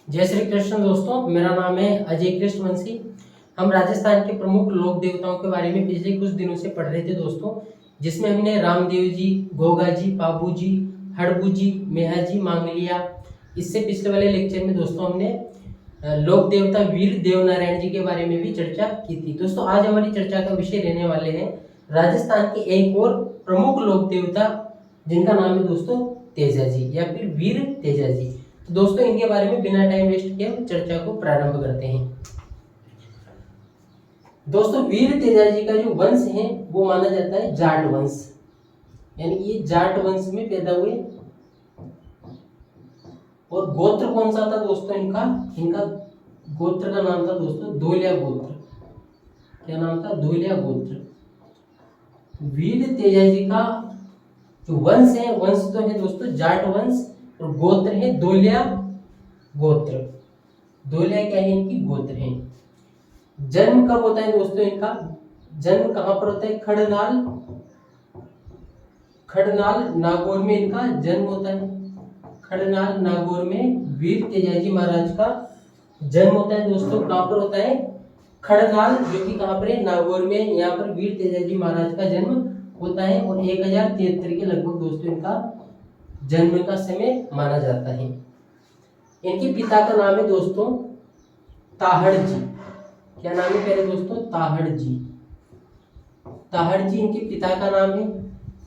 जय श्री कृष्ण दोस्तों, मेरा नाम है अजय कृष्णवंशी। हम राजस्थान के प्रमुख लोक देवताओं के बारे में पिछले कुछ दिनों से पढ़ रहे थे दोस्तों, जिसमें हमने रामदेव जी, गोगा जी, पाबू जी, हड़बू जी, मेहा जी, मांगलिया। इससे पिछले वाले लेक्चर में दोस्तों हमने लोक देवता वीर देवनारायण जी के बारे में भी चर्चा की थी। दोस्तों आज हमारी चर्चा का विषय रहने वाले हैं राजस्थान के एक और प्रमुख लोक देवता, जिनका नाम है दोस्तों तेजा जी या फिर वीर तेजा जी। तो दोस्तों इनके बारे में बिना टाइम वेस्ट किए हम चर्चा को प्रारंभ करते हैं। दोस्तों वीर तेजा जी का जो वंश है वो माना जाता है जाट वंश, यानी कि ये जाट वंश में पैदा हुए। और गोत्र कौन सा था दोस्तों इनका? इनका गोत्र का नाम था दोस्तों धोलिया गोत्र। क्या नाम था? धोलिया गोत्र। वीर तेजा जी का जो वंश है, वंश तो है दोस्तों जाट वंश, और गोत्र है धोलिया गोत्र। धोलिया क्या है? इनकी गोत्र है। जन्म कब होता है दोस्तों इनका? जन्म कहां पर होता है? खड़नाल नागौर में इनका जन्म होता है। खड़नाल नागौर में वीर तेजाजी महाराज का जन्म होता है दोस्तों। कहां पर होता है? खड़नाल, जो कि कहां पर है? नागौर में। यहाँ पर वीर तेजाजी महाराज का जन्म होता है और 1073 के लगभग दोस्तों इनका जन्म का समय माना जाता है। इनके पिता का नाम है दोस्तों ताहड़ जी। क्या नाम है पहले दोस्तों? ताहड़ जी। ताहड़ जी इनके पिता का नाम है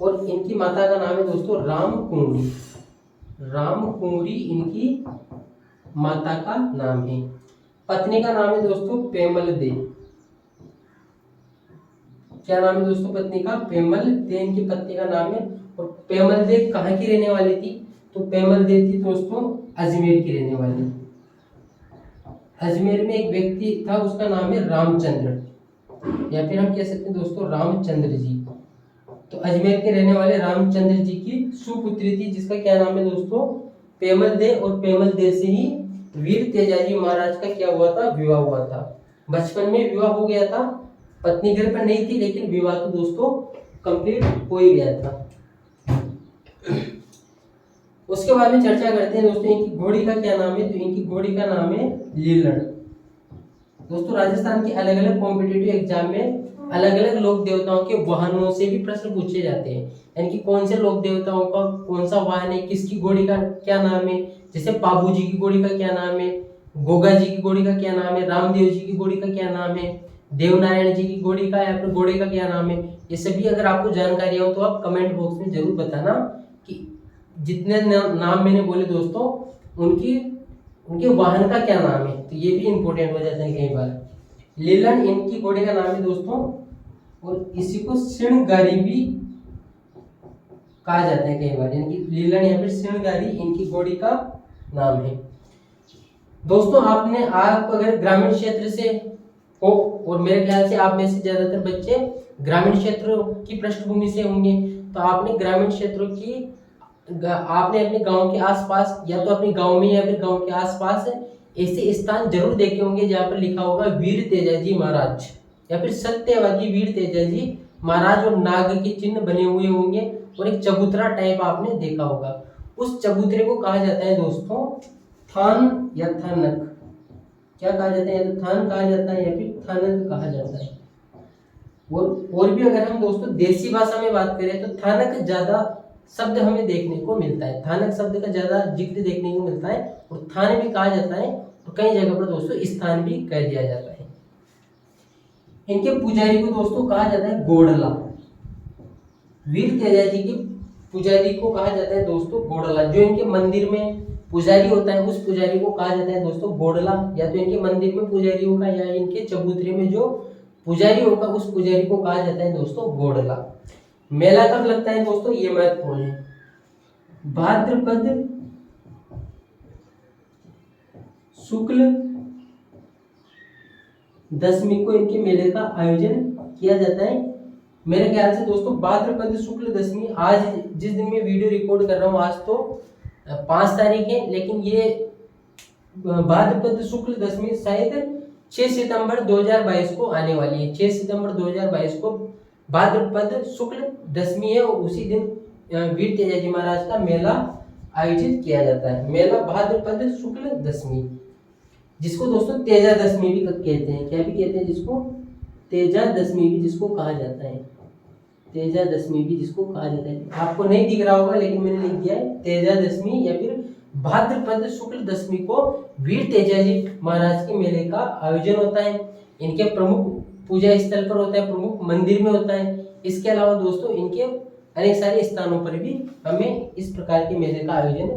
और इनकी माता का नाम है दोस्तों राम कुंवरी। राम कुंवरी इनकी माता का नाम है। पत्नी का नाम है दोस्तों पेमल दे। क्या नाम है दोस्तों पत्नी का? पेमल दे इनकी पत्नी का नाम है। और पेमल दे कहाँ की रहने वाली थी? तो पेमल दे थी दोस्तों अजमेर की रहने वाली। अजमेर में एक व्यक्ति था, उसका नाम है रामचंद्र, या फिर हम कह सकते हैं दोस्तों रामचंद्र जी। तो अजमेर के रहने वाले रामचंद्र जी की सुपुत्री थी, जिसका क्या नाम है दोस्तों? पेमल दे। और पेमल दे से ही वीर तेजाजी महाराज का क्या हुआ था? विवाह हुआ था। बचपन में विवाह हो गया था, पत्नी घर पर नहीं थी, लेकिन विवाह तो दोस्तों कंप्लीट हो ही गया था। उसके बाद में चर्चा करते हैं दोस्तों इनकी घोड़ी का क्या नाम है? तो इनकी घोड़ी का नाम है लीलड़। दोस्तों राजस्थान के अलग अलग कॉम्पिटिटिव एग्जाम में अलग अलग लोक देवताओं के वाहनों से भी प्रश्न पूछे जाते हैं, यानी कि कौन से लोक देवताओं का कौन सा वाहन है, किसकी घोड़ी का क्या नाम है। जैसे पाबू जी की घोड़ी का क्या नाम है, गोगा जी की घोड़ी का क्या नाम है, रामदेव जी की घोड़ी का क्या नाम है, देवनारायण जी की घोड़ी का या फिर घोड़े का क्या नाम है। ये सभी अगर आपको जानकारी हो तो आप कमेंट बॉक्स में जरूर बताना कि जितने नाम मैंने बोले दोस्तों उनके वाहन का क्या नाम है। तो ये भी इंपॉर्टेंट हो जाता है कई बार। लीलन इनकी घोड़े का नाम है दोस्तों, और इसी को सिणगारी भी कहा जाता है कई बार, यानी कि लीलन या फिर सिणगारी इनकी घोड़ी का नाम है। दोस्तों आप अगर ग्रामीण क्षेत्र से हो, और मेरे ख्याल से आप में से ज्यादातर बच्चे ग्रामीण क्षेत्रों की पृष्ठभूमि से होंगे, तो आपने ग्रामीण क्षेत्रों की आपने अपने गांव के आसपास या तो अपने गांव में या फिर गांव के आसपास ऐसे स्थान जरूर देखे होंगे जहां पर लिखा होगा वीर तेजाजी महाराज या फिर सत्यवादी वीर तेजाजी महाराज, और नाग के चिन्ह बने हुए होंगे और एक चबूतरा टाइप आपने देखा होगा। उस चबूतरे को कहा जाता है दोस्तों थान या थानक। क्या कहा जाता है? थान कहा जाता है या फिर थानक कहा जाता है। और भी अगर हम दोस्तों देसी भाषा में बात करें तो थानक ज्यादा शब्द हमें देखने को मिलता है। थानक शब्द का ज्यादा जिक्र देखने को मिलता है, और थान भी कहा जाता है, और कई जगह पर दोस्तों स्थान भी कह दिया जाता है। इनके पुजारी को दोस्तों कहा जाता है गोड़ला। वीर तेजाजी के पुजारी को कहा जाता है दोस्तों गोड़ला। जो इनके मंदिर में पुजारी होता है उस पुजारी को कहा जाता है दोस्तों गोड़ला, या तो इनके मंदिर में पुजारी होगा या इनके चबूतरे में जो पुजारी होगा उस पुजारी को कहा जाता है दोस्तों गोड़ला। मेला कब लगता है दोस्तों? ये महत्वपूर्ण है। भाद्रपद शुक्ल दशमी को इनके मेले का आयोजन किया जाता है। मेरे ख्याल से दोस्तों भाद्रपद शुक्ल दशमी, आज जिस दिन मैं वीडियो रिकॉर्ड कर रहा हूँ आज तो 5 तारीख है, लेकिन ये भाद्रपद शुक्ल दशमी शायद 6 सितंबर 2022 को आने वाली है। 6 सितंबर 2022 को भाद्रपद शुक्ल दशमी है, और उसी दिन वीर तेजाजी महाराज का मेला आयोजित किया जाता है। मेला भाद्रपद शुक्ल दशमी। जिसको दोस्तों तेजा दशमी भी कहते हैं। क्या भी कहते हैं जिसको? तेजा दशमी भी जिसको कहा जाता है, तेजा दशमी भी जिसको कहा जाता है। आपको नहीं दिख रहा होगा लेकिन मैंने लिख दिया है तेजा दशमी या फिर भाद्रपद शुक्ल दशमी को वीर तेजाजी महाराज के मेले का आयोजन होता है। इनके प्रमुख पूजा स्थल पर होता है, प्रमुख मंदिर में होता है। इसके अलावा दोस्तों इनके अनेक सारे स्थानों पर भी हमें इस प्रकार के मेले का आयोजन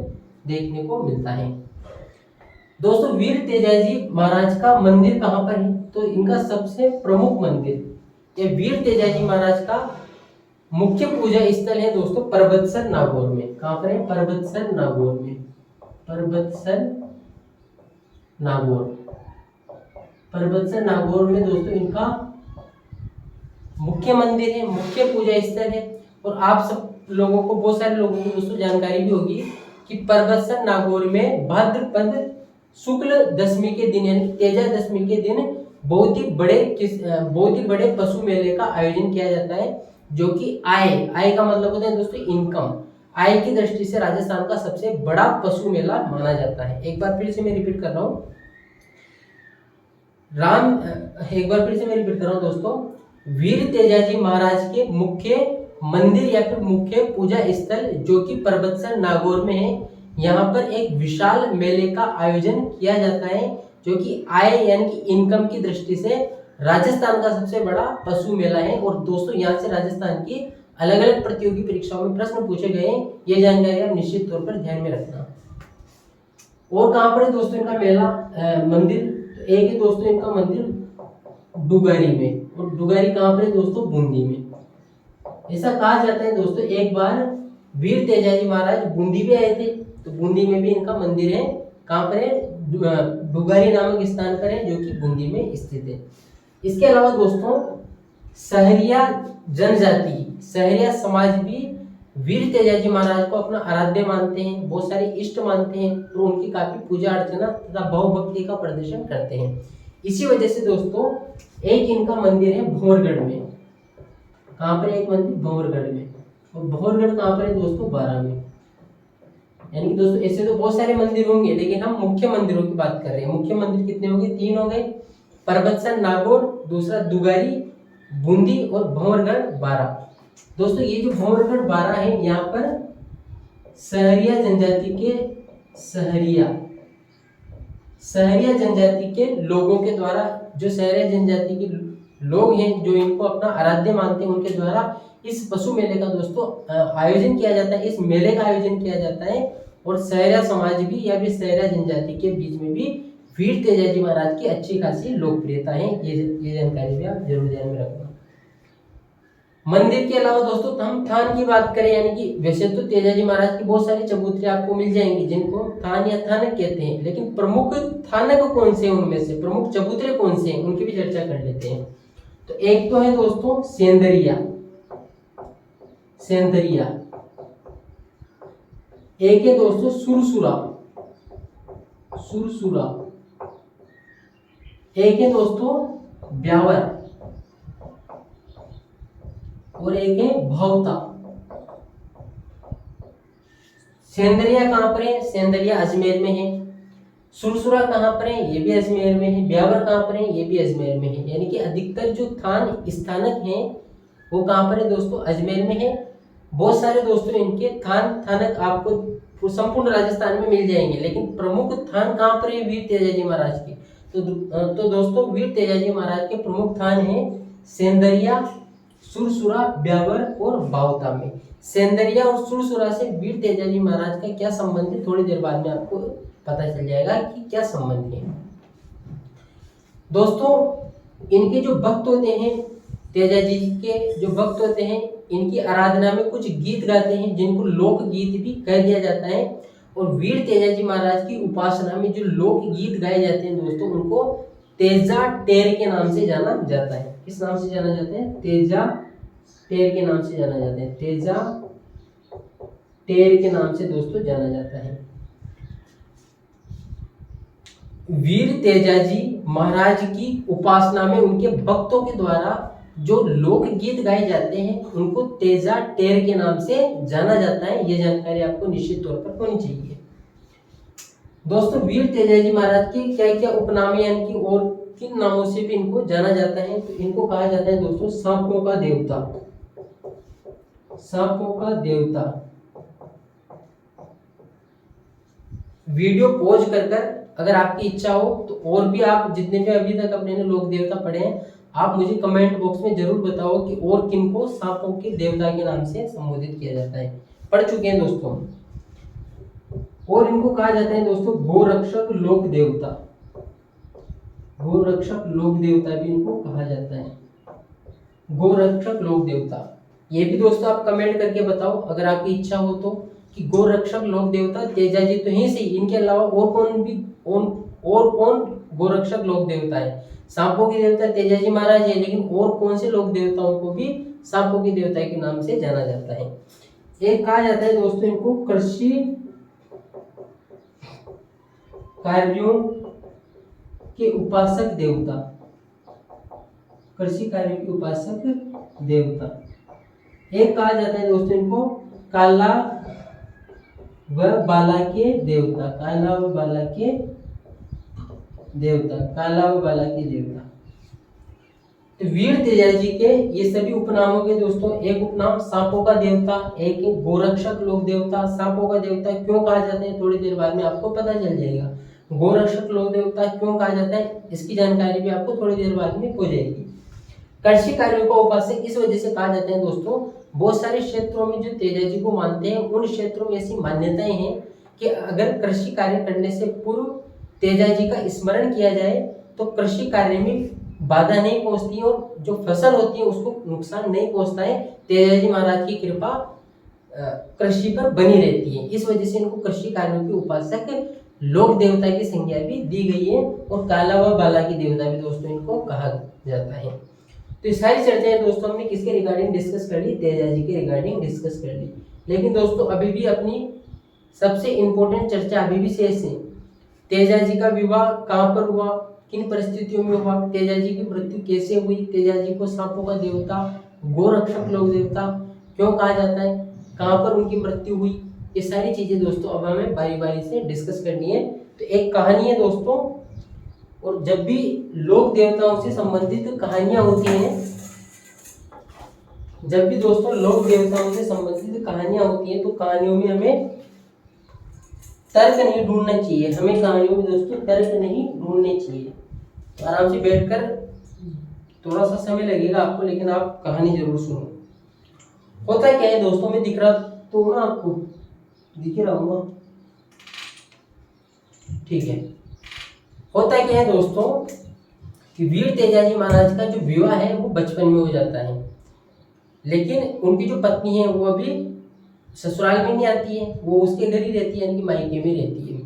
देखने को मिलता है। दोस्तों वीर तेजाजी महाराज का मंदिर कहाँ पर है? तो इनका सबसे प्रमुख मंदिर, ये वीर तेजाजी महाराज का मुख्य पूजा स्थल है दोस्तों परबतसर नागौर में। कहाँ पर है? परबतसर नागौर में, परबतसर नागौर, परबतसर नागौर में दोस्तों इनका मुख्य मंदिर है, मुख्य पूजा स्थल है। और आप सब लोगों को, बहुत सारे लोगों को दोस्तों जानकारी भी होगी कि परबतसर नागौर में भाद्रपद शुक्ल दशमी के दिन यानी तेजा दशमी के दिन बहुत ही बड़े पशु मेले का आयोजन किया जाता है, जो कि आय का मतलब होता है दोस्तों इनकम, आय की दृष्टि से राजस्थान का सबसे बड़ा पशु मेला माना जाता है। एक बार फिर से मैं रिपीट कर रहा हूँ दोस्तों, वीर तेजाजी महाराज के मुख्य मंदिर या फिर मुख्य पूजा स्थल जो कि परबतसर नागौर में है, यहाँ पर एक विशाल मेले का आयोजन किया जाता है, जो कि आय यानी कि इनकम की दृष्टि से राजस्थान का सबसे बड़ा पशु मेला है। और दोस्तों यहाँ से राजस्थान की अलग अलग प्रतियोगी परीक्षाओं में प्रश्न पूछे गए हैं, ये जानकारी आप निश्चित तौर पर ध्यान में रखना। और कहाँ पर है दोस्तों इनका मेला मंदिर? एक है दोस्तों इनका मंदिर डुगारी में, और डुगारी कहाँ पर है दोस्तों? बूंदी में। ऐसा कहा जाता है दोस्तों एक बार वीर तेजाजी महाराज बूंदी भी आए थे, तो बूंदी में भी इनका मंदिर है। कहाँ पर है? डुगारी नामक स्थान पर है, जो कि बूंदी में स्थित है। इसके अलावा दोस्तों सहरिया जनजाति, सहरिया समाज भी वीर तेजाजी महाराज को अपना आराध्य मानते हैं, बहुत सारे इष्ट मानते हैं, तो उनकी काफी पूजा अर्चना तथा भावभक्ति का प्रदर्शन करते हैं। इसी वजह से दोस्तों एक इनका मंदिर है भंवरगढ़ में। कहाँ पर एक मंदिर? भंवरगढ़ में। और भंवरगढ़ कहाँ पर है दोस्तों? बारां में। यानी कि दोस्तों ऐसे तो बहुत सारे मंदिर होंगे, लेकिन हम मुख्य मंदिरों की बात कर रहे हैं। मुख्य मंदिर कितने हो गए? 3 हो गए, परबतसर नागौर, दूसरा दुगारी बूंदी और भंवरगढ़ बारां। दोस्तों ये जो भंवरगढ़ बारां है, यहाँ पर सहरिया जनजाति के लोगों के द्वारा, जो सहरिया जनजाति के लोग हैं जो इनको अपना आराध्य मानते हैं, उनके द्वारा इस पशु मेले का दोस्तों आयोजन किया जाता है। इस मेले का आयोजन किया जाता है और सहरिया समाज भी या फिर सहरिया जनजाति के बीच में भी वीर तेजाजी महाराज की अच्छी खासी लोकप्रियता है। ये जानकारी भी आप जरूर ध्यान में रखना। मंदिर के अलावा दोस्तों हम थान की बात करें, यानी कि वैसे तो तेजाजी महाराज की बहुत सारी चबूतरे आपको मिल जाएंगी जिनको थान या थानक कहते हैं, लेकिन प्रमुख थानक कौन से हैं, उनमें से प्रमुख चबूतरे कौन से हैं, उनकी भी चर्चा कर लेते हैं। तो एक तो है दोस्तों सेंदरिया, एक है दोस्तों सुरसुरा, एक है दोस्तों ब्यावर, और एक है भौता। सेंदरिया कहाँ पर है? सेंदरिया अजमेर में है। सुरसुरा कहाँ पर है? ये भी अजमेर में है। ब्यावर कहाँ पर है? ये भी अजमेर में है। यानी कि अधिकतर जो थान स्थानक हैं वो कहाँ पर है दोस्तों? अजमेर में है। बहुत सारे दोस्तों इनके थानक आपको संपूर्ण राजस्थान में मिल जाएंगे, लेकिन प्रमुख थान कहाँ पर है वीर तेजाजी महाराज की? तो दोस्तों वीर तेजाजी महाराज के प्रमुख थान है सेंदरिया, सुरसुरा, ब्यावर और बावता में। सेंदरिया और सुरसुरा से वीर तेजाजी महाराज का क्या संबंध है, थोड़ी देर बाद में आपको पता चल जाएगा कि क्या संबंध है। दोस्तों इनके जो भक्त होते हैं, तेजाजी के जो भक्त होते हैं, इनकी आराधना में कुछ गीत गाते हैं जिनको लोक गीत भी कह दिया जाता है। और वीर तेजाजी महाराज की उपासना में जो लोक गीत गाए जाते हैं दोस्तों, उनको तेजा टेर के नाम से जाना जाता है। किस नाम से जाना जाता है? तेजा टेर के नाम से जाना जाता है। तेजा टेर के नाम से दोस्तों जाना जाता है। वीर तेजाजी महाराज की उपासना में उनके भक्तों के द्वारा जो लोक गीत गाए जाते हैं उनको तेजा टेर के नाम से जाना जाता है। यह जानकारी आपको निश्चित तौर पर होनी चाहिए। दोस्तों वीर तेजाजी महाराज के क्या क्या उपनाम यानी कि और किन नामों से भी इनको जाना जाता है? तो इनको कहा जाता है दोस्तों सांपों का देवता, सांपों का देवता। वीडियो पॉज कर अगर आपकी इच्छा हो तो और भी आप जितने भी अभी तक अपने ने लोक देवता पढ़े हैं आप मुझे कमेंट बॉक्स में जरूर बताओ कि और किनको सांपों के देवता के नाम से संबोधित किया जाता है। पढ़ चुके हैं दोस्तों। और इनको कहा जाता है दोस्तों गोरक्षक लोक देवता, गोरक्षक लोक देवता भी इनको कहा जाता है, गोरक्षक लोक देवता। ये भी दोस्तों आप कमेंट करके बताओ अगर आपकी इच्छा हो तो कि गोरक्षक लोक देवता तेजाजी तो ही सही, इनके अलावा और कौन गोरक्षक लोक देवता है? सांपों के देवता तेजाजी महाराज है, लेकिन और कौन से लोक देवताओं को भी सांपों के देवता के नाम से जाना जाता है? एक कहा जाता है दोस्तों इनको कृषि कार्यों के उपासक देवता, कृषि कार्यों के उपासक देवता। एक कहा जाता है दोस्तों इनको काला व बाला के देवता, काला व बाला के देवता, काला व बाला के देवता। तो वीर तेजाजी के ये सभी उपनामों के दोस्तों एक उपनाम सांपों का देवता, एक गोरक्षक लोक देवता। सांपों का देवता क्यों कहा जाता है थोड़ी देर बाद में आपको पता चल जाएगा। गोरक्षक लोक देवता क्यों कहा जाता है इसकी जानकारी भी आपको थोड़ी देर बाद में हो जाएगी। कृषि कार्यों का उपासक इस वजह से कहा जाता है दोस्तों बहुत सारे क्षेत्रों में जो तेजाजी को मानते हैं उन क्षेत्रों में ऐसी मान्यताएं हैं कि अगर कृषि कार्य करने से पूर्व तेजाजी का स्मरण किया जाए तो कृषि कार्य में बाधा नहीं पहुंचती है और जो फसल होती है उसको नुकसान नहीं पहुंचता है। तेजाजी महाराज की कृपा कृषि पर बनी रहती है, इस वजह से इनको कृषि कार्यों के उपासक लोक देवता की संज्ञा भी दी गई है और काला व बाला की देवता भी दोस्तों इनको कहा जाता है। तो ये सारी चर्चाएं दोस्तों हमने किसके रिगार्डिंग डिस्कस कर ली? तेजाजी के रिगार्डिंग डिस्कस कर ली। लेकिन दोस्तों अभी भी अपनी सबसे इंपॉर्टेंट चर्चा अभी भी शेष है। तेजाजी का विवाह कहाँ पर हुआ, किन परिस्थितियों में हुआ, तेजाजी की मृत्यु कैसे हुई, तेजाजी को सांपों का देवता गोरक्षक लोक देवता क्यों कहा जाता है, कहाँ पर उनकी मृत्यु हुई, ये सारी चीजें दोस्तों अब हमें बारी बारी से डिस्कस करनी है। तो एक कहानी है दोस्तों, और जब भी लोक देवताओं से संबंधित कहानियां होती हैं, जब भी दोस्तों लोक देवताओं से संबंधित कहानियां होती हैं तो कहानियों में हमें तर्क नहीं ढूंढना चाहिए, हमें कहानियों में दोस्तों तर्क नहीं ढूंढने चाहिए। तो आराम से बैठकर थोड़ा सा समय लगेगा आपको, लेकिन आप कहानी जरूर सुनो। होता क्या है दोस्तों, में दिख रहा तो ना आपको, दिख रहा हूँ ठीक है। होता क्या है दोस्तों कि वीर तेजाजी महाराज का जो विवाह है वो बचपन में हो जाता है, लेकिन उनकी जो पत्नी है वो अभी ससुराल में नहीं आती है, वो उसके घर ही रहती है यानी कि मायके में रहती है।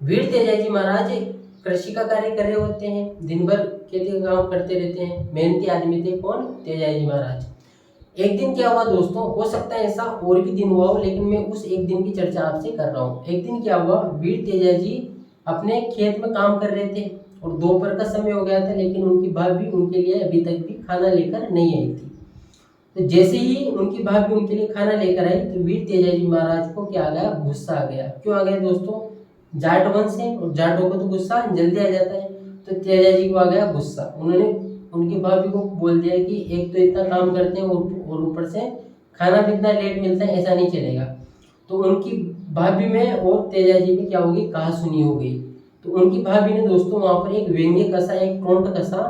वीर तेजाजी महाराज कृषि का कार्य कर रहे होते हैं, दिन भर खेती का काम करते रहते हैं, मेहनती आदमी थे कौन? तेजाजी महाराज। एक दिन क्या हुआ दोस्तों, हो सकता है ऐसा और भी दिन हुआ हो, लेकिन मैं उस एक दिन की चर्चा आपसे कर रहा हूँ। एक दिन क्या हुआ, वीर तेजाजी अपने खेत में काम कर रहे थे और दोपहर का समय हो गया था, लेकिन उनकी भाभी उनके लिए अभी तक भी खाना लेकर नहीं आई थी। तो जैसे ही उनकी भाभी उनके लिए खाना लेकर आई तो वीर तेजाजी महाराज को क्या आ गया? गुस्सा आ गया। क्यों आ गया दोस्तों? जाट वंश है और जाटों को तो गुस्सा जल्दी आ जाता है, तो तेजाजी को आ गया गुस्सा। उन्होंने उनकी भाभी को बोल दिया कि एक तो इतना काम करते हैं और ऊपर से खाना भी इतना लेट मिलता है, ऐसा नहीं चलेगा। तो उनकी भाभी में और तेजाजी में क्या होगी? कहासुनी हो गई। तो उनकी भाभी ने दोस्तों वहां पर एक व्यंग्य कसा, एक टोंट कसा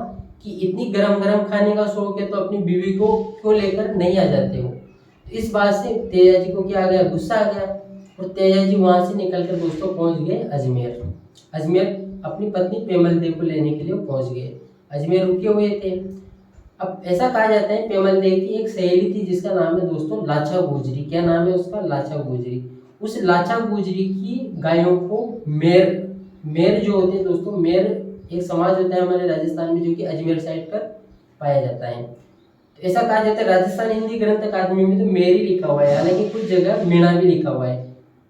कि इतनी गरम गरम खाने का शौक है तो अपनी बीवी को क्यों लेकर नहीं आ जाते हो। तो इस बात से तेजाजी को क्या आ गया? गुस्सा आ गया और तेजाजी वहां से निकलकर दोस्तों पहुंच गए अजमेर। अजमेर अपनी पत्नी पेमल देव को लेने के लिए पहुंच गए। अजमेर रुके हुए थे। अब ऐसा कहा जाता है पेमल देव की एक सहेली थी जिसका नाम है दोस्तों लाचा गुजरी। क्या नाम है उसका? लाचा गुजरी। उस लाचा गुजरी की गायों को मेर जो होते हैं दोस्तों, मेर एक समाज होता है हमारे राजस्थान में जो कि अजमेर साइड पर पाया जाता है। तो ऐसा कहा जाता है राजस्थान हिंदी ग्रंथ अकादमी में तो मेरी लिखा हुआ है, हालांकि कुछ जगह मीणा भी लिखा हुआ है।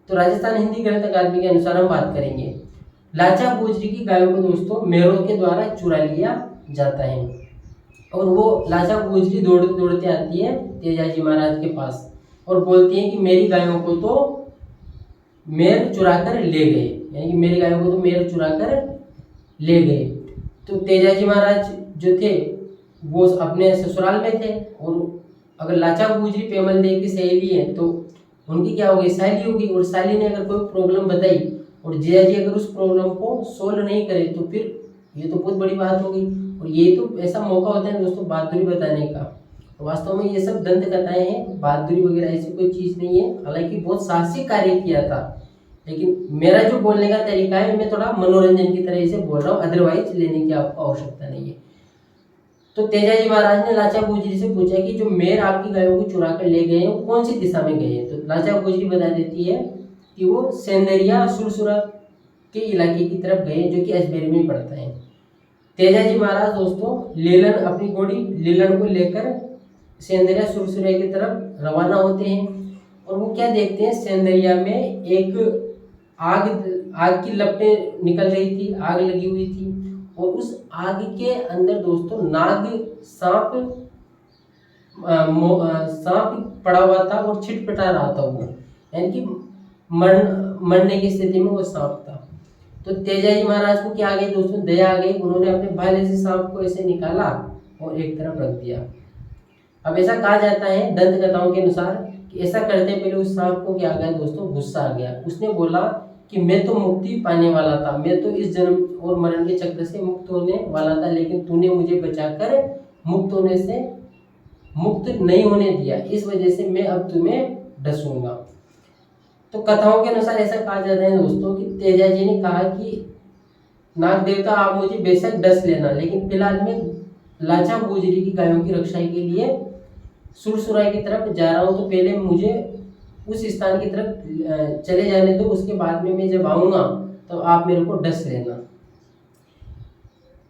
तो राजस्थान हिंदी ग्रंथ अकादमी के अनुसार हम बात करेंगे। लाचा गुजरी की गायों को दोस्तों मेरों के द्वारा चुरा लिया जाता है और वो लाचा गुजरी दौड़ते दौड़ते आती है तेजाजी महाराज के पास और बोलती है कि मेरी गायों को तो मेर चुरा कर ले गए। यानी कि मेरी गायों को तो मेर चुरा कर ले गए। तो तेजाजी महाराज जो थे वो अपने ससुराल में थे, और अगर लाचा गुजरी पेमल देव की सहेली है तो उनकी क्या होगी, साली होगी, और साली ने अगर कोई प्रॉब्लम बताई और जियाजी अगर उस प्रॉब्लम को सोल्व नहीं करे तो फिर ये तो बहुत बड़ी बात होगी। और ये तो ऐसा मौका होता है दोस्तों बहादुरी बताने का। वास्तव में ये सब दंत कथाएं हैं, बहादुरी वगैरह ऐसी कोई चीज नहीं है। हालांकि बहुत साहसिक कार्य किया था, लेकिन मेरा जो बोलने का तरीका है मैं थोड़ा मनोरंजन की तरह से बोल रहा हूँ, अदरवाइज लेने की आपको आवश्यकता नहीं है। तो तेजाजी महाराज ने लाचा गुजरी से पूछा कि जो मेर आपकी गायों को चुरा कर ले गए हैं वो कौन सी दिशा में गए हैं। तो लाचा गुजरी बता देती है कि वो सेंदरिया सुरसुरा के इलाके की तरफ गए, जो कि अजमेर में पड़ता है। तेजाजी महाराज दोस्तों लीलन अपनी घोड़ी लीलन को लेकर सेंदरिया सुरसुरा की तरफ रवाना होते हैं, और वो क्या देखते हैं, सेंदरिया में एक आग की लपटें निकल रही थी, आग लगी हुई थी, और उस आग के अंदर दोस्तों नाग सांप सांप पड़ा हुआ था और छिटपटा रहा था वो, यानी कि मरने की स्थिति में वो सांप था। तो तेजाजी महाराज को क्या आ गई दोस्तों, दया आ गई। उन्होंने अपने भाले से सांप को ऐसे निकाला और एक तरफ रख दिया। अब ऐसा कहा जाता है दंत कथाओं के अनुसार कि ऐसा करते पहले उस सांप को क्या आ गया दोस्तों, गुस्सा आ गया। उसने बोला कि मैं तो मुक्ति पाने वाला था, मैं तो इस जन्म और मरण के चक्र से मुक्त होने वाला था, लेकिन तूने मुझे बचाकर मुक्त होने से मुक्त नहीं होने दिया, इस वजह से मैं अब तुम्हें डसूंगा। तो कथाओं के अनुसार ऐसा कहा जाता है दोस्तों कि तेजाजी ने कहा कि नाग देवता आप मुझे बेशक डस लेना, लेकिन फिलहाल मैं लाचा गुजरी की गायों की रक्षा के लिए सुरसुराई की तरफ जा रहा हूँ, तो पहले मुझे उस स्थान की तरफ चले जाने दो, उसके बाद में मैं जब आऊंगा तो आप मेरे को डस लेना।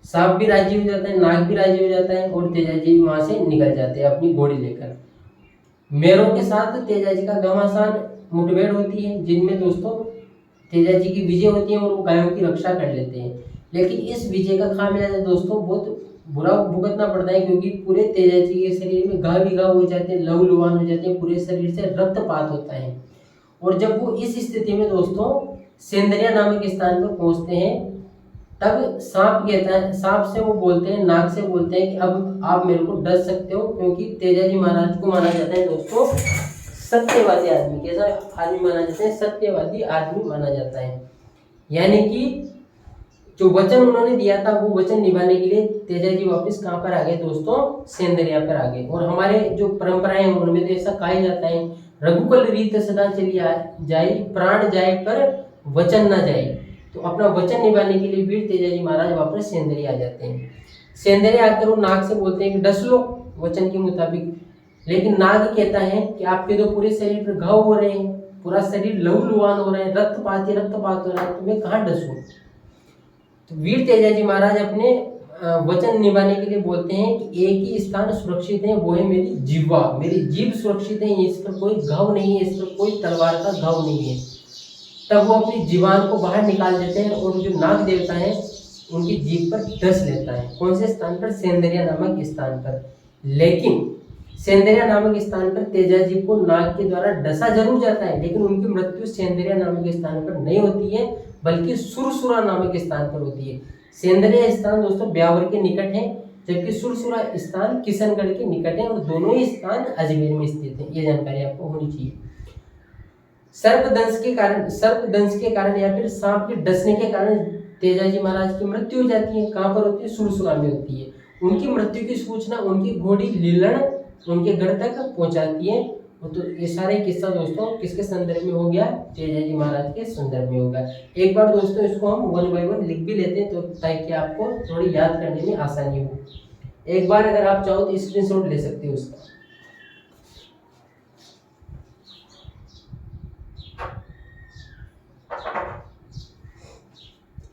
सांप भी राजी हो जाता है, नाग भी राजी हो जाता है, और तेजाजी भी वहां से निकल जाते हैं अपनी घोड़ी लेकर। मेरों के साथ तेजाजी का घमासान मुठभेड़ होती है, जिनमें दोस्तों तेजाजी की विजय होती है और वो गायों की रक्षा कर लेते हैं। लेकिन इस विजय का खामियाजा दोस्तों बहुत बुरा भुगतना पड़ता है, क्योंकि पूरे तेजाजी के शरीर में घाव ही घाव हो जाते हैं, लहूलुहान हो जाते हैं, पूरे शरीर से रक्तपात होता है। और जब वो इस स्थिति में दोस्तों सेंदरिया नामक स्थान पर पहुंचते हैं, तब सांप कहता है, सांप से वो बोलते हैं, नाग से बोलते हैं कि अब आप मेरे को डस सकते हो, क्योंकि तेजाजी महाराज को माना जाता है दोस्तों सत्यवादी आदमी। कैसा आदमी माना जाता है, सत्यवादी आदमी माना जाता है। यानी कि जो वचन उन्होंने दिया था वो वचन निभाने के लिए तेजाजी वापस कहाँ पर आ गए दोस्तों, सेंदरिया पर आ गए। और हमारे जो परंपराएं हैं उनमें तो ऐसा कहा जाता है, रघुकुल रीत सदा चली जाए, प्राण जाए पर वचन ना जाए। तो अपना वचन निभाने के लिए वीर तेजाजी महाराज वापस सेंदरिया आ जाते हैं। सेंदरिया आकर वो नाग से बोलते हैं कि डस लो वचन के मुताबिक, लेकिन नाग कहता है कि आपके तो पूरे शरीर पर घाव हो रहे हैं, पूरा शरीर लहूलुहान हो रहा है, रक्तपात हो रहा है, तो मैं कहाँ डसूं। तो वीर तेजाजी महाराज अपने वचन निभाने के लिए बोलते हैं कि एक ही स्थान सुरक्षित है, वो है मेरी जीवा, मेरी जीभ सुरक्षित है, इस पर कोई घाव नहीं है, इस पर कोई तलवार का घाव नहीं है। तब वो अपनी जीवान को बाहर निकाल देते हैं और जो नाग देवता है उनकी जीभ पर डस लेता है। कौन से स्थान पर, सेंदरिया नामक स्थान पर। लेकिन सेंदरिया नामक स्थान पर तेजाजी को नाग के द्वारा डसा जरूर जाता है, लेकिन उनकी मृत्यु सेंदरिया नामक स्थान पर नहीं होती है, बल्कि सुरसुरा नामक स्थान पर होती है। सेंदरिया स्थान दोस्तों ब्यावर के निकट है, जबकि सुरसुरा स्थान किशनगढ़ के निकट है, और दोनों ही स्थान अजमेर में स्थित है। ये जानकारी आपको होनी चाहिए। सर्पदंश के कारण या फिर सांप के डसने के कारण तेजाजी महाराज की मृत्यु हो जाती है। कहाँ पर होती है, सुरसुरा में होती है। उनकी मृत्यु की सूचना उनकी घोड़ी लीलन उनके घर तक पहुंचाती है। तो ये सारे किस्सा दोस्तों किसके संदर्भ में हो गया, तेजाजी महाराज के संदर्भ में होगा। एक बार दोस्तों इसको हम 1 बाय 1 लिख भी लेते हैं, तो ताकि आपको थोड़ी याद करने में आसानी हो। एक बार अगर आप चाहो तो स्क्रीनशॉट ले सकते हो उसका।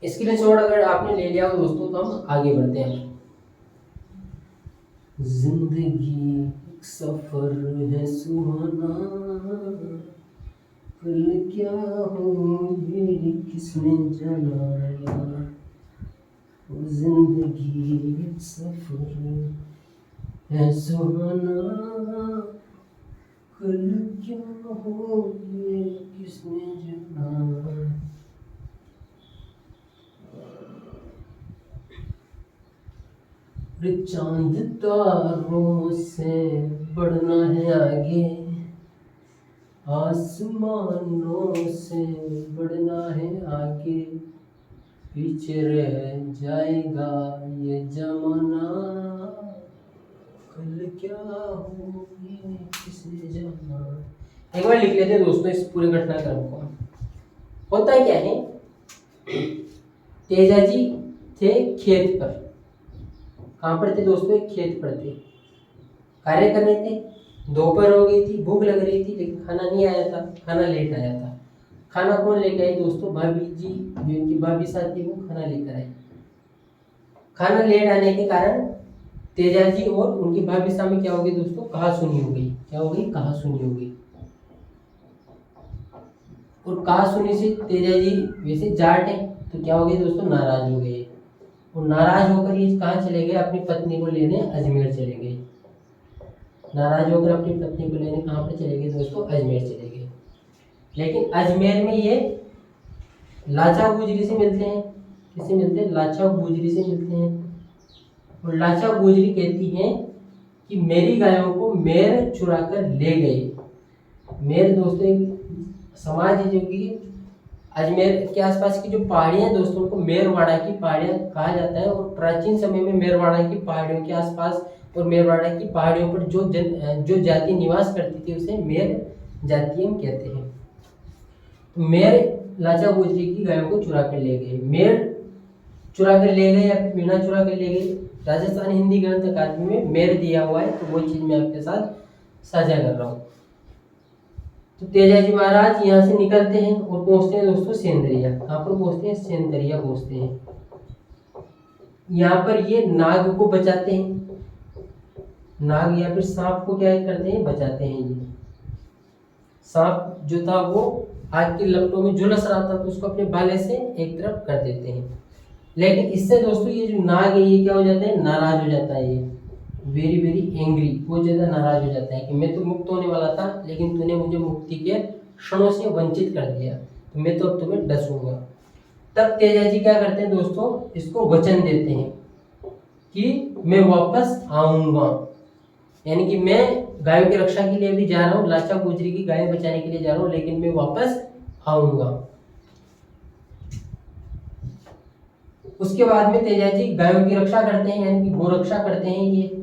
स्क्रीनशॉट अगर आपने ले लिया हो दोस्तों तो हम आगे बढ़ते हैं। जिंदगी सफर है सुहाना, कल क्या हो ये किसने जाना। जिंदगी सफर है सुहाना, कल क्या हो ये किसने जाना। रे चांद तारों से बढ़ना है आगे, आसमानों से बढ़ना है आगे, पीछे रह जाएगा ये जमाना, कल क्या हो ये किसे जाना। एक बार लिख लेते हैं दोस्तों इस पूरे घटनाक्रम को। होता क्या है, तेजा जी थे खेत पर। कहाँ पर थे दोस्तों? एक खेत पर थे, कार्य कर रहे थे। दोपहर हो गई थी, भूख लग रही थी, लेकिन खाना नहीं आया था, खाना लेट आया था। खाना कौन लेके आई दोस्तों? भाभी जी, जो उनकी भाभी साथ थी, वो खाना लेकर आई। खाना लेट आने के कारण तेजा जी और उनकी भाभी सामने क्या हो गई दोस्तों? कहासुनी हो गई। क्या हो गई? कहासुनी हो गई। और कहासुनी से तेजा जी वैसे जाट है, तो क्या हो गए दोस्तों? नाराज हो गए। और नाराज होकर ये कहाँ चले गए? अपनी पत्नी को लेने अजमेर चले गए। नाराज होकर अपनी पत्नी को लेने कहाँ पर चले गए दोस्तों? अजमेर चले गए। लेकिन अजमेर में ये लाचा गुजरी से मिलते हैं। किससे मिलते हैं? लाचा गुजरी से मिलते हैं। और लाचा गुजरी कहती हैं कि मेरी गायों को मेर चुरा कर ले गए। मेर दोस्तों एक समाज है जो कि अजमेर के आसपास की जो पहाड़ियां दोस्तों, उनको मेरवाड़ा की पहाड़ियां कहा जाता है। और प्राचीन समय में मेरवाड़ा की पहाड़ियों के आसपास और मेरवाड़ा की पहाड़ियों पर जो जाति निवास करती थी उसे मेर जाति हम कहते हैं। तो मेर लाचा गुजरी की गायों को चुरा कर ले गए। मेर चुरा कर ले गए या मीणा चुरा कर ले गए, राजस्थान हिंदी ग्रंथ अकादमी में मेर दिया हुआ है, तो वो चीज मैं आपके साथ साझा कर रहा हूँ। तो तेजाजी महाराज यहाँ से निकलते हैं और पहुंचते हैं दोस्तों सेंदरिया। कहाँ पर पहुंचते हैं? सेंदरिया पहुंचते हैं। यहाँ पर ये नाग को बचाते हैं। नाग या फिर सांप को क्या करते हैं? बचाते हैं। ये सांप जो था वो आग की लपटों में झुलस रहा था, तो उसको अपने भाले से एक तरफ कर देते हैं। लेकिन इससे दोस्तों ये जो नाग है ये क्या हो जाता है? नाराज हो जाता है। ये वेरी वेरी एंग्री, बहुत ज्यादा नाराज हो जाता है कि मैं तो मुक्त होने वाला था, लेकिन तूने मुझे मुक्ति के क्षणों से वंचित कर दिया, तो मैं तो अब तुम्हें डसूंगा। तब तेजा जी क्या करते हैं दोस्तों? इसको वचन देते हैं कि मैं वापस आऊंगा, यानी कि मैं गायों की रक्षा के लिए भी जा रहा हूँ, लाचा गुजरी की गायें बचाने के लिए जा रहा हूँ, लेकिन मैं वापस आऊंगा। उसके बाद में तेजा जी गायों की रक्षा करते हैं, यानी कि गो रक्षा करते हैं ये।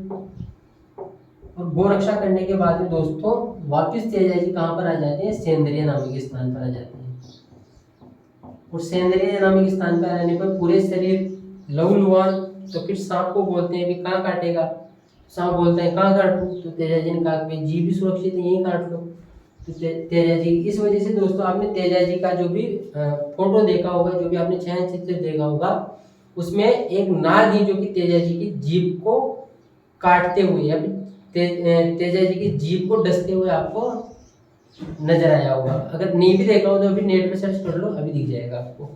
और गो रक्षा करने के बाद में दोस्तों वापस तेजा जी कहाँ पर आ जाते हैं? सेंदरिया नामक स्थान पर आ जाते हैं। और सेंदरिया नामक स्थान पर आने पर पूरे शरीर लहूलुहान, तो फिर सांप को बोलते हैं कि कहाँ काटेगा? सांप बोलता है कहाँ काटूं? तो तेजा जी ने कहा कि जी भी सुरक्षित है, यहीं काट लो। तो तेजा जी, इस वजह से दोस्तों आपने तेजा जी का जो भी फोटो देखा होगा, जो भी आपने छाया चित्र देखा होगा, उसमें एक नाग है जो कि तेजा जी की जीभ को काटते हुए या फिर तेजा जी की जीभ को डसते हुए आपको नजर आया होगा। अगर नहीं भी देखा हो तो अभी नेट पे सर्च कर लो, अभी दिख जाएगा आपको।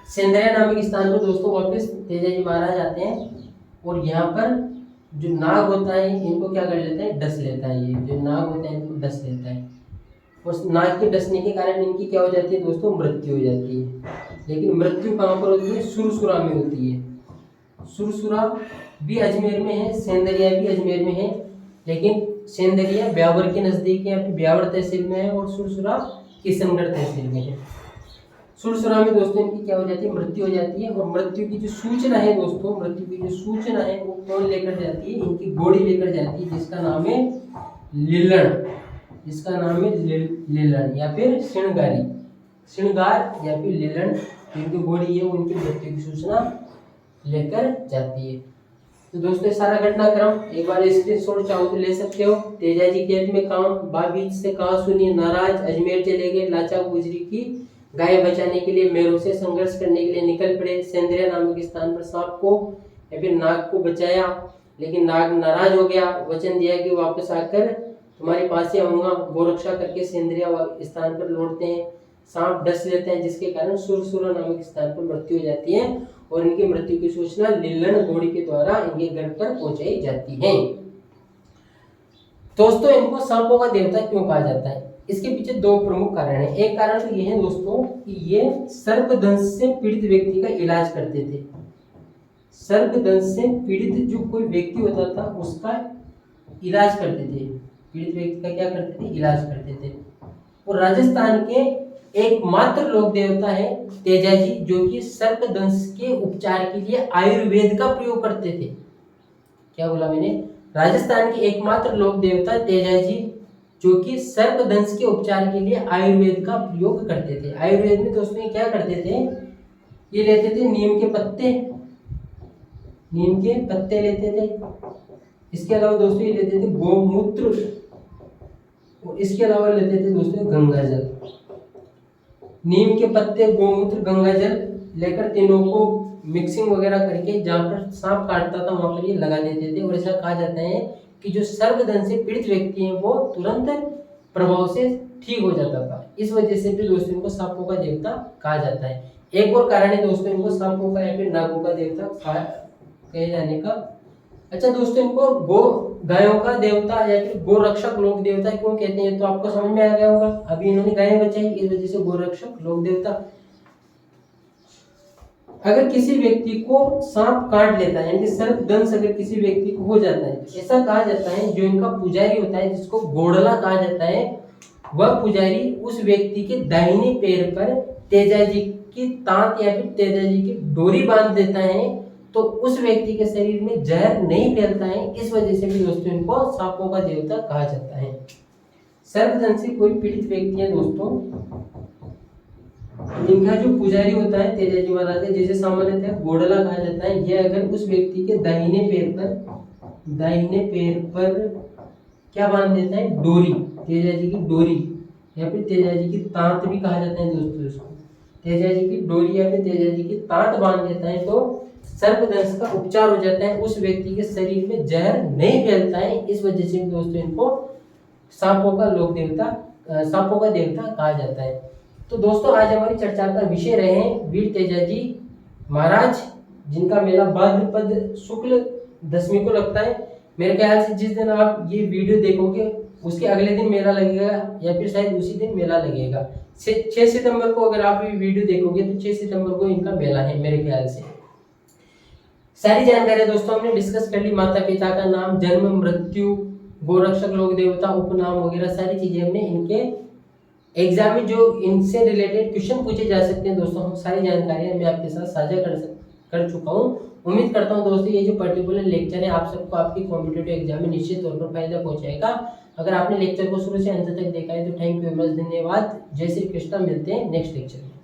सेंदरिया नामक स्थान पर दोस्तों वापस तेजा जी महाराज आते हैं और यहाँ पर जो नाग होता है इनको क्या कर लेता है? डस लेता है। ये जो नाग होता है इनको डस लेता है, और नाग के डसने के कारण इनकी क्या हो जाती है दोस्तों? मृत्यु हो जाती है। लेकिन मृत्यु कहाँ पर होती है? सुरसुरा में होती है। सुरसुरा भी अजमेर में है, सेंदरिया भी अजमेर में है, लेकिन सेंदरिया ब्यावर के नजदीक है, ब्यावर तहसील में है, और सुरसुरा किशनगढ़ तहसील में है। सुरसुरा में दोस्तों इनकी क्या हो जाती है? मृत्यु हो जाती है। और मृत्यु की जो सूचना है दोस्तों, मृत्यु की जो सूचना है वो कौन लेकर जाती है? इनकी घोड़ी लेकर जाती है, जिसका नाम है लिल्लण। जिसका नाम है लिल्लण या फिर श्रृंगारी, श्रृंगार या फिर लिल्लण। इनकी घोड़ी है वो इनकी मृत्यु की सूचना लेकर जाती है। तो दोस्तों सारा घटनाक्रम एक बार स्क्रीनशॉट चाहो तो ले सकते हो। तेजा जी खेत में काम, भाभी से कहा सुनिए नाराज, अजमेर चले गए, लाचा गुजरी की गाय बचाने के लिए मेरों से संघर्ष करने के लिए निकल पड़े। सेंदरिया नामक स्थान पर सांप को या फिर नाग को बचाया, लेकिन नाग नाराज हो गया, वचन दिया कि वापस आकर तुम्हारे पास ही आऊंगा। गोरक्षा करके सेंदरिया स्थान पर लौटते हैं, सांप डस लेते हैं, जिसके कारण सुरसुरा नामक स्थान पर मृत्यु हो जाती है। और इनकी मृत्यु की सूचना लिल्लण घोड़ी के द्वारा इनके घर पर पहुंचाई जाती है। दोस्तों इनको सांपों का देवता क्यों कहा जाता है? इसके पीछे दो प्रमुख कारण हैं। एक कारण तो यह है दोस्तों कि ये सर्पदंश से पीड़ित व्यक्ति का इलाज करते थे। सर्पदंश से पीड़ित जो कोई व्यक्ति होता था उसका इलाज करते थे। पीड़ित व्यक्ति का क्या करते थे? इलाज करते थे। और राजस्थान के एकमात्र लोक देवता है तेजाजी, जो कि सर्पदंश के उपचार के लिए आयुर्वेद का प्रयोग करते थे। क्या बोला मैंने? राजस्थान के एकमात्र लोक देवता तेजाजी, जो कि सर्पदंश के उपचार के लिए आयुर्वेद का प्रयोग करते थे। आयुर्वेद में दोस्तों ये क्या करते थे? ये लेते थे नीम के पत्ते, नीम के पत्ते लेते थे। इसके अलावा दोस्तों ये लेते थे गोमूत्र, और इसके अलावा लेते थे दोस्तों गंगा जल। नीम के पत्ते, गोमूत्र, गंगा जल लेकर तीनों को मिक्सिंग वगैरह करके जहाँ पर सांप काटता था वहां पर ये लगा देते थे। और ऐसा कहा जाता है कि जो सर्पदंश से पीड़ित व्यक्ति हैं वो तुरंत प्रभाव से ठीक हो जाता था। इस वजह से भी दोस्तों इनको सांपों का देवता कहा जाता है। एक और कारण है दोस्तों इनको सांपों का या फिर नागों का देवता कहे जाने का। अच्छा दोस्तों, इनको गो गायों का देवता या फिर गोरक्षक लोक देवता क्यों कहते हैं? तो आपको समझ में आ गया होगा। अभी इन्होंने गायें बचाई, इस वजह से गोरक्षक लोक देवता। अगर किसी व्यक्ति को सांप काट लेता है, यानी कि सर्पदंश अगर किसी व्यक्ति को हो जाता है, ऐसा कहा जाता है जो इनका पुजारी होता है, जिसको घोड़ला कहा जाता है, वह पुजारी उस व्यक्ति के दाहिने पैर पर तेजाजी की तांत या फिर तेजाजी की डोरी बांध देता है, तो उस व्यक्ति के शरीर में जहर नहीं फैलता है। इस वजह से भी दोस्तों इनको सांपों का देवता कहा जाता है। सर्पदंश से कोई पीड़ित व्यक्ति है दोस्तों, इनका जो पुजारी होता है तेजाजी महाराज का, जैसे सामान्यतः घोड़ला कहा जाता है, यह अगर उस व्यक्ति के दाहिने पैर पर क्या बांध देता है? डोरी, तेजाजी की डोरी या फिर तेजाजी की तांत भी कहा जाता है दोस्तों इसको। तेजाजी की डोरी या फिर तेजाजी की तांत बांध देता है तो सर्पदंश का उपचार हो जाता है, उस व्यक्ति के शरीर में जहर नहीं फैलता है। इस वजह से दोस्तों इनको सांपों का लोक देवता, सांपों का देवता कहा जाता है। तो दोस्तों आज हमारी चर्चा का विषय रहे हैं वीर तेजाजी महाराज, जिनका मेला भाद्रपद शुक्ल दशमी को लगता है। मेरे ख्याल से जिस दिन आप ये वीडियो देखोगे उसके अगले दिन मेला लगेगा या फिर शायद उसी दिन मेला लगेगा। 6 सितंबर को अगर आप ये वीडियो देखोगे तो 6 सितंबर को इनका मेला है मेरे ख्याल से। सारी जानकारी दोस्तों हमने डिस्कस कर ली। माता पिता का नाम, जन्म, मृत्यु, गोरक्षक लोक देवता, उपनाम वगैरह सारी चीजें हमने इनके एग्जाम में जो इनसे रिलेटेड क्वेश्चन पूछे जा सकते हैं दोस्तों, हम सारी जानकारियां मैं आपके साथ साझा कर चुका हूँ। उम्मीद करता हूँ दोस्तों ये जो पर्टिकुलर लेक्चर है आप सबको आपकी कॉम्पिटिटिव एग्जाम में निश्चित तौर पर फायदा पहुंचाएगा। अगर आपने लेक्चर को शुरू से अंत तक देखा है तो थैंक यू वेरी मच, धन्यवाद। जय श्री कृष्ण, मिलते हैं नेक्स्ट लेक्चर में।